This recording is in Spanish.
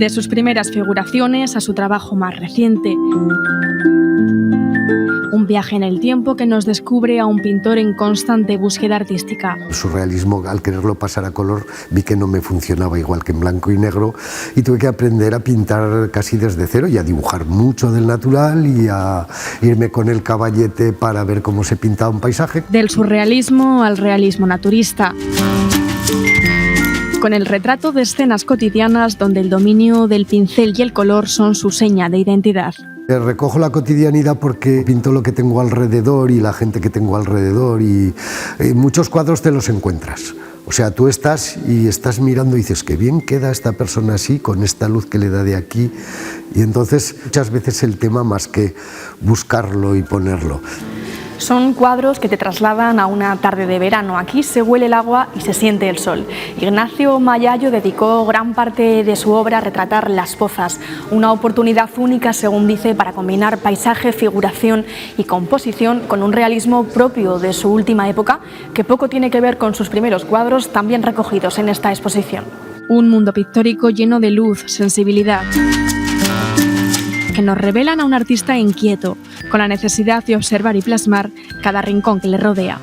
De sus primeras figuraciones a su trabajo más reciente. Un viaje en el tiempo que nos descubre a un pintor en constante búsqueda artística. El surrealismo, al quererlo pasar a color, vi que no me funcionaba igual que en blanco y negro y tuve que aprender a pintar casi desde cero y a dibujar mucho del natural y a irme con el caballete para ver cómo se pintaba un paisaje. Del surrealismo al realismo naturista. Con el retrato de escenas cotidianas donde el dominio del pincel y el color son su seña de identidad. Recojo la cotidianidad porque pinto lo que tengo alrededor y la gente que tengo alrededor y muchos cuadros te los encuentras. O sea, tú estás mirando y dices, qué bien queda esta persona así, con esta luz que le da de aquí. Y entonces muchas veces el tema más que buscarlo y ponerlo. Son cuadros que te trasladan a una tarde de verano. Aquí se huele el agua y se siente el sol. Ignacio Mayallo dedicó gran parte de su obra a retratar Las Pozas, una oportunidad única, según dice, para combinar paisaje, figuración y composición con un realismo propio de su última época, que poco tiene que ver con sus primeros cuadros, también recogidos en esta exposición. Un mundo pictórico lleno de luz, sensibilidad, que nos revelan a un artista inquieto, con la necesidad de observar y plasmar cada rincón que le rodea.